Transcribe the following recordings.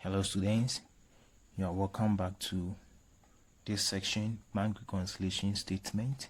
Hello students, you are welcome back to this section, bank reconciliation statement.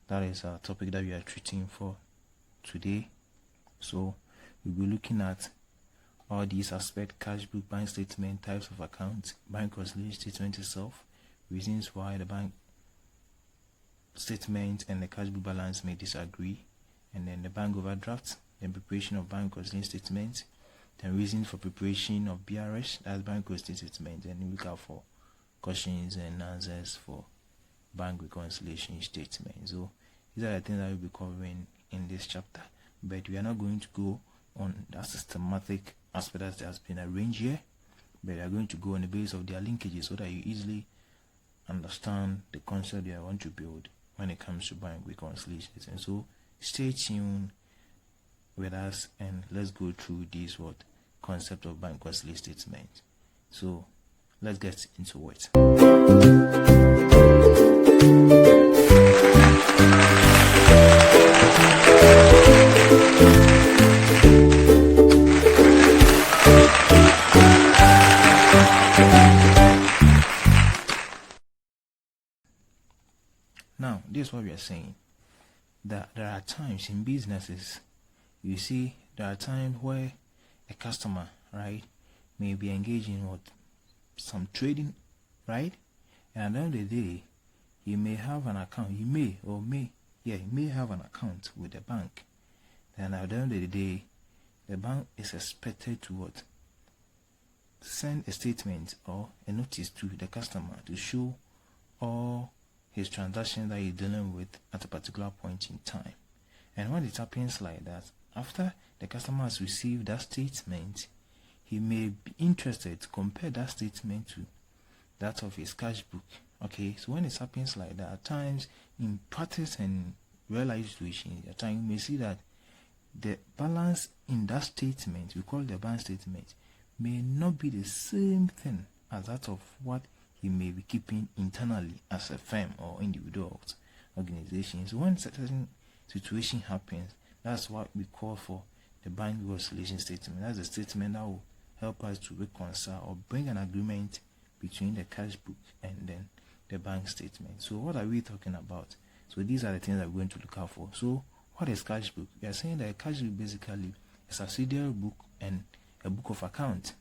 That is a topic that we are treating for today. So we'll be looking at all these aspects: cashbook, bank statement, types of accounts, bank reconciliation statement itself, reasons why the bank statement and the cashbook balance may disagree, and then the bank overdraft, then preparation of bank reconciliation statement, then reasons for preparation of BRS, that's bank reconciliation statement, and we look out for questions and answers for bank reconciliation statement. So these are the things that we'll be covering in this chapter, but we are not going to go on that systematic aspect that has been arranged here, but we are going to go on the basis of their linkages so that you easily understand the concept that I want to build when it comes to bank reconciliation. And so stay tuned with us and let's go through this concept of bank reconciliation statement. So let's get into it. Now, this is what we are saying, that there are times in businesses, you see, there are times where a customer, right, may be engaged in some trading, right, and at the end of the day, he may have an account, he may have an account with the bank, and at the end of the day, the bank is expected to send a statement or a notice to the customer to show all his transactions that he's dealing with at a particular point in time. And when it happens like that, after the customer has received that statement, he may be interested to compare that statement to that of his cash book. Okay, so when it happens like that, at times in practice and real life situations, at times you may see that the balance in that statement, we call the bank statement, may not be the same thing as that of what he may be keeping internally as a firm or individual organization. So when certain situation happens, that's what we call for the bank reconciliation statement. That's a statement that will help us to reconcile or bring an agreement between the cash book and then the bank statement. So what are we talking about? So these are the things that we're going to look out for. So what is cash book? We are saying that a cash book basically is a subsidiary book and a book of account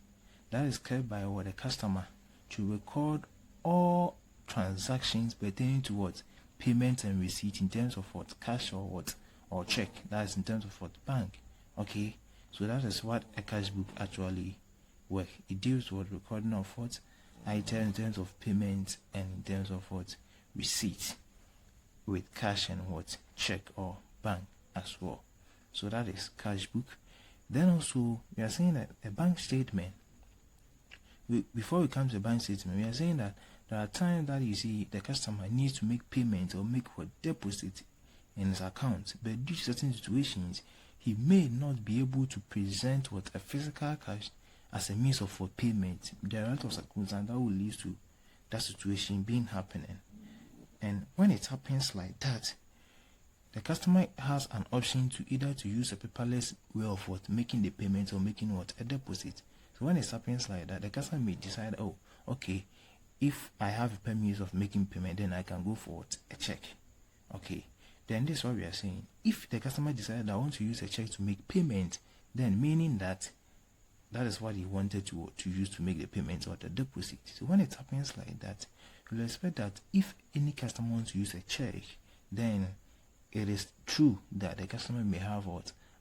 that is kept by the customer to record all transactions pertaining to payment and receipt in terms of cash or check. That is in terms of bank. Okay, so that is what a cash book actually works. It deals with recording of items in terms of payment and in terms of receipt with cash and check or bank as well. So that is cash book. Then also we are saying that a bank statement, before we come to a bank statement, we are saying that there are times that you see the customer needs to make payment or make deposit in his account, but due to certain situations, he may not be able to present a physical cash as a means of payment. There are a lot of circumstances that will lead to that situation being happening. And when it happens like that, the customer has an option to either to use a paperless way of making the payment or making a deposit. So when it happens like that, the customer may decide, oh, okay, if I have a means of making payment, then I can go for a check. Okay, then this is what we are saying. If the customer decides I want to use a check to make payment, then meaning that is what he wanted to use to make the payment or the deposit. So when it happens like that, we'll expect that if any customer wants to use a check, then it is true that the customer may have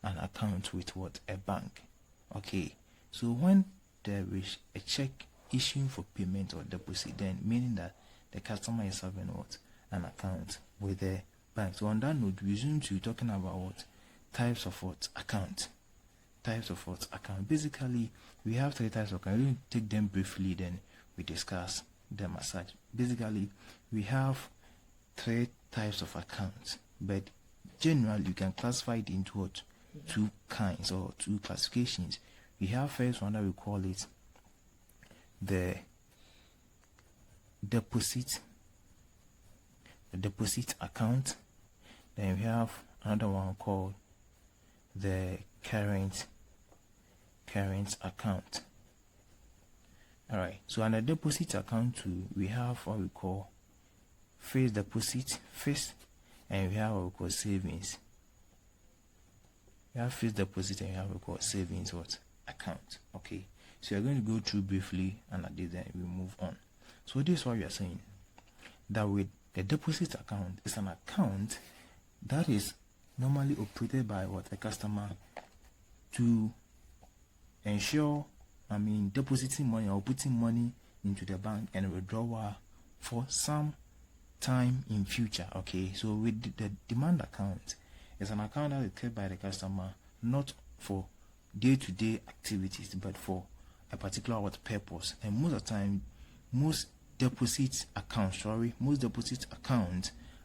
an account with a bank. Okay, so when there is a check issuing for payment or deposit, then meaning that the customer is having an account with the bank. So on that note, we resume to talking about types of account. Types of account. Basically, we have three types of account. We'll take them briefly, then we discuss them as such. Basically, we have three types of accounts, but generally you can classify it into two kinds or two classifications. We have first one that we call it the deposit account. Then we have another one called the current account. All right. So on the deposit account too, we have what we call fixed deposit first, and we have what we call savings. We have fixed deposit and we have what we call savings account. Okay. So we're going to go through briefly, and at this then we move on. So this is what we are saying, that with the deposit account is an account that is normally operated by a customer to ensure, depositing money or putting money into the bank and withdrawal for some time in future. Okay, so with the demand account, it's an account that is kept by the customer not for day-to-day activities but for a particular purpose. And most of the time, most deposit accounts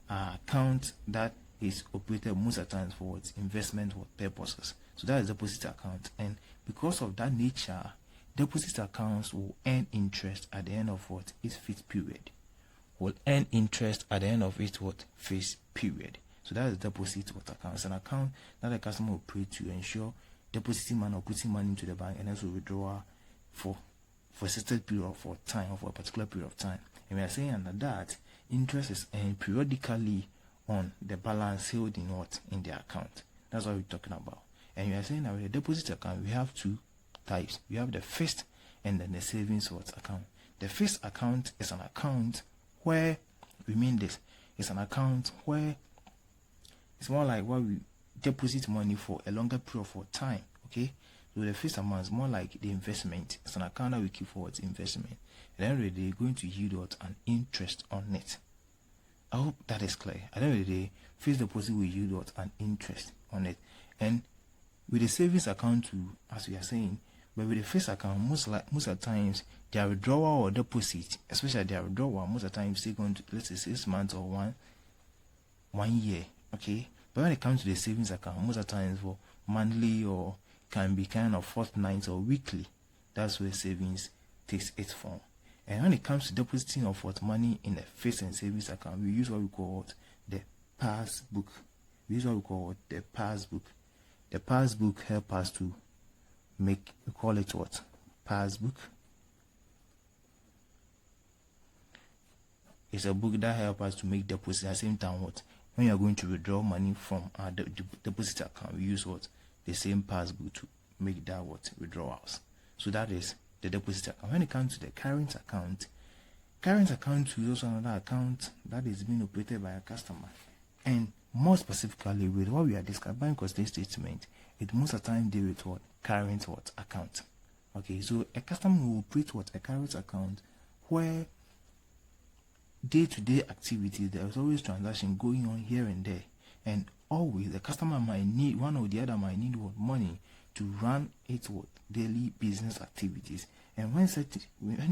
are accounts that is operated most of the times for investment purposes. So that is deposit account, and because of that nature, deposit accounts will earn interest at the end of its fixed period. Will earn interest at the end of its fixed period. So that is deposit account. It's an account that the customer will pay to ensure depositing money or putting money into the bank and also withdrawal for a certain period of time, or for a particular period of time. And we are saying under that, interest is earned periodically on the balance held in the account. That's what we're talking about. And we are saying that with the deposit account, we have two types. We have the fixed and then the savings account. The fixed account is an account where it's an account where it's more like where we deposit money for a longer period of time. Okay, so the fixed amount is more like the investment. It's an account that we keep for investment. At the end of the day, they're going to yield an interest on it. I hope that is clear. At the end of the day, fixed deposit will yield an interest on it. And with the savings account too, as we are saying, but with the fixed account, most of the times their withdrawal or deposit, especially their withdrawal, most of the times take on to, let's say 6 months or one year. Okay, but when it comes to the savings account, most of the times for monthly or can be kind of fortnight or weekly. That's where savings takes its form. And when it comes to depositing of money in a fixed and savings account, we use what we call the passbook. The passbook help us to make, we call it passbook. It's a book that helps us to make deposits. At the same time, when you are going to withdraw money from our deposit account, we use the same passbook to make that withdrawals. So that is the deposit account. When it comes to the current account is also another account that is being operated by a customer. And more specifically, with what we are discussing, bank statement, it most of the time deal with current account. Okay, so a customer will operate a current account where day-to-day activities, there is always transaction going on here and there, and always the customer might need one or the other money to run its daily business activities. And when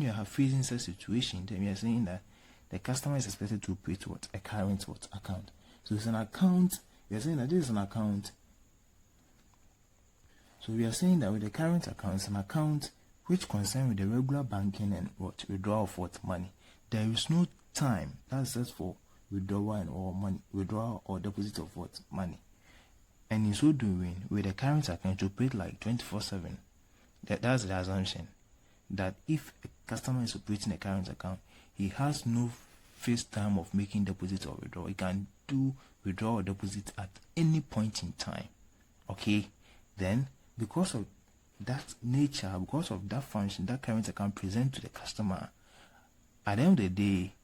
you are facing such situation, then we are saying that the customer is expected to operate a current account. So it's an account. We are saying that this is an account. So we are saying that with the current account, it's an account which concerns with the regular banking and withdrawal of money. There is no time that's just for withdrawal or deposit of money. And in so doing, with the current account, you operate like 24/7. That's the assumption that if a customer is operating a current account, he has no fixed time of making deposit or withdrawal. He can do withdrawal or deposit at any point in time. Okay, then because of that nature, because of that function that current account presents to the customer, at the end of the day,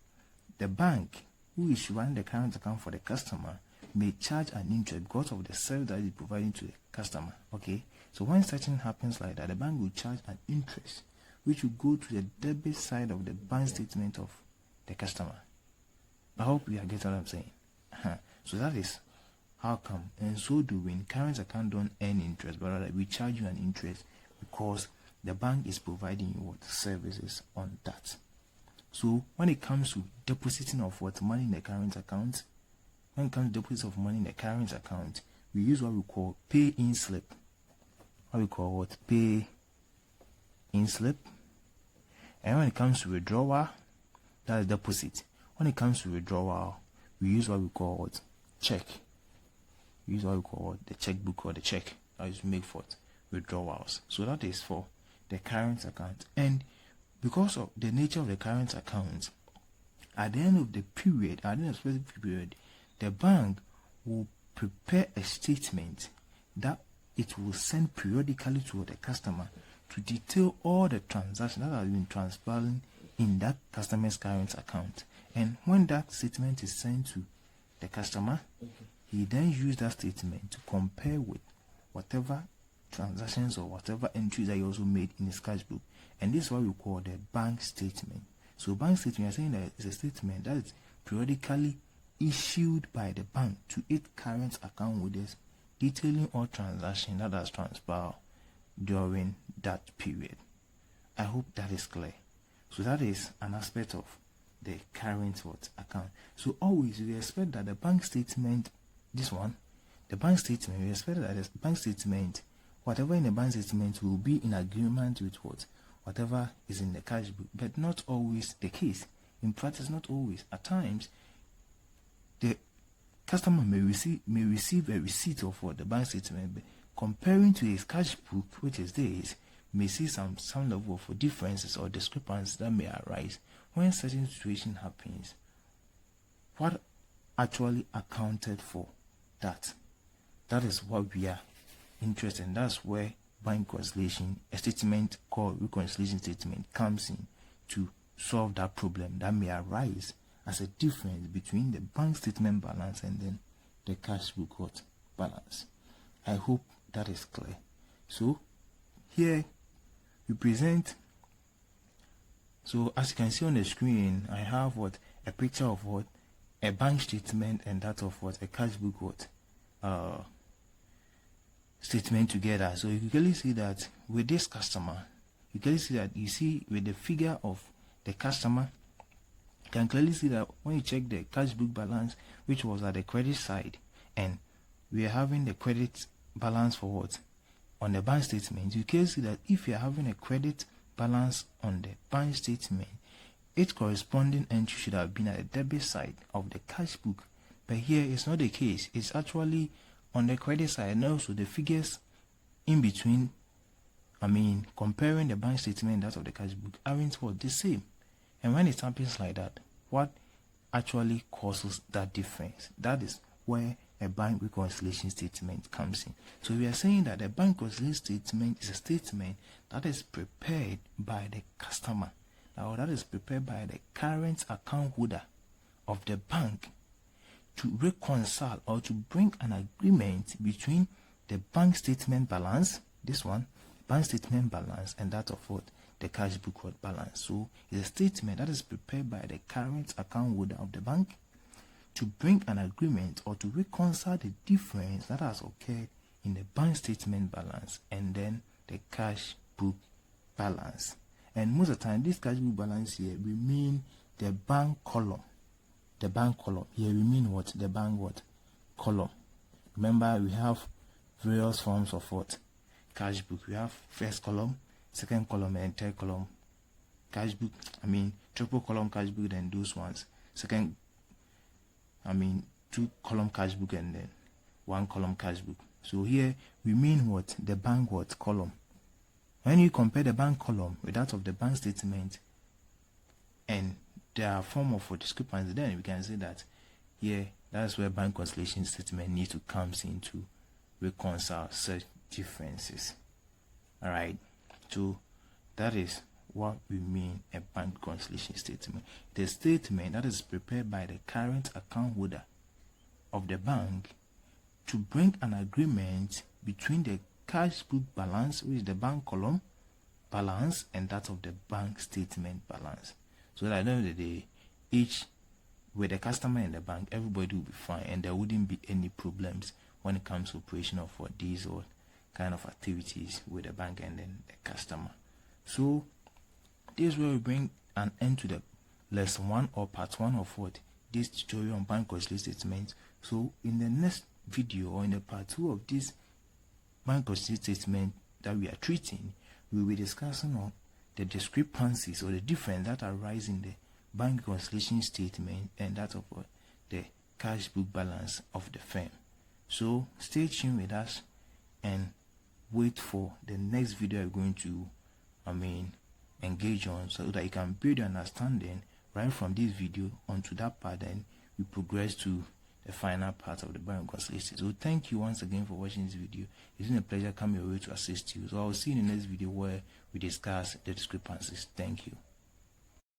the bank who is running the current account for the customer may charge an interest because of the service that is providing to the customer. Okay, so when something happens like that, the bank will charge an interest which will go to the debit side of the bank statement of the customer. I hope you are getting what I'm saying. So that is how come. And so doing, current account don't earn interest, but rather we charge you an interest because the bank is providing you services on that. So when it comes to depositing of money in the current account, we use what we call pay-in slip. Pay-in slip. And when it comes to withdrawal, that is deposit. When it comes to withdrawal, we use what we call check. We use what we call the checkbook or the check that is made for withdrawals. So that is for the current account. And because of the nature of the current account, at the end of the period, at the end of the specific period, the bank will prepare a statement that it will send periodically to the customer to detail all the transactions that have been transpiring in that customer's current account. And when that statement is sent to the customer, he then uses that statement to compare with whatever transactions or whatever entries that he also made in his cash book. And this is what we call the bank statement. So bank statement, you are saying that it's a statement that is periodically issued by the bank to its current account holders, detailing all transactions that has transpired during that period. I hope that is clear. So that is an aspect of the current account. So always we expect that the bank statement, this one, the bank statement, we expect that the bank statement, whatever in the bank statement will be in agreement with whatever is in the cash book, but not always the case. In practice, not always. At times, the customer may receive a receipt of what the bank statement, but comparing to his cash book, which is this, may see some level of differences or discrepancies that may arise when certain situation happens. What actually accounted for that? That is what we are interested in. That's where bank reconciliation, a statement called reconciliation statement, comes in to solve that problem that may arise as a difference between the bank statement balance and then the cash book balance. I hope that is clear. So here we present, so as you can see on the screen, I have a picture of a bank statement and that of a cash book statement together. So you can clearly see that with this customer, you see with the figure of the customer, you can clearly see that when you check the cash book balance, which was at the credit side, and we are having the credit balance for on the bank statement, you can see that if you are having a credit balance on the bank statement, its corresponding entry should have been at the debit side of the cash book. But here it's not the case. It's actually on the credit side, and also the figures in between, comparing the bank statement and that of the cash book, aren't the same. And when it happens like that, what actually causes that difference? That is where a bank reconciliation statement comes in. So we are saying that the bank reconciliation statement is a statement that is prepared by the customer, or that is prepared by the current account holder of the bank to reconcile or to bring an agreement between the bank statement balance, this one, bank statement balance, and that of the cash book balance. So it's a statement that is prepared by the current account holder of the bank to bring an agreement or to reconcile the difference that has occurred in the bank statement balance and then the cash book balance. And most of the time, this cash book balance here, we mean the bank column. The bank column. Here we mean the bank column. Remember, we have various forms of cash book. We have first column, second column, and third column cash book. Triple column cash book, then those ones. Second, two column cash book, and then one column cash book. So here we mean the bank column. When you compare the bank column with that of the bank statement, and there are form of discrepancy, then we can say that here, that's where bank reconciliation statement needs to come in to reconcile such differences. Alright, so that is what we mean a bank reconciliation statement. The statement that is prepared by the current account holder of the bank to bring an agreement between the cash book balance, which is the bank column balance, and that of the bank statement balance. So that at the end of the day, each with the customer and the bank, everybody will be fine, and there wouldn't be any problems when it comes to operation of these or kind of activities with the bank and then the customer. So this is where we bring an end to the lesson 1 or part 1 of this tutorial on bank reconciliation statement. So in the next video or in the part 2 of this bank reconciliation statement that we are treating, we will be discussing on the discrepancies or the difference that arise in the bank reconciliation statement and that of the cash book balance of the firm. So stay tuned with us and wait for the next video I'm going to engage on, so that you can build your understanding right from this video onto that part. Then we progress to the final part of the buying reconciliation. So thank you once again for watching this video. It's been a pleasure coming your way to assist you. So I'll see you in the next video where we discuss the discrepancies. Thank you.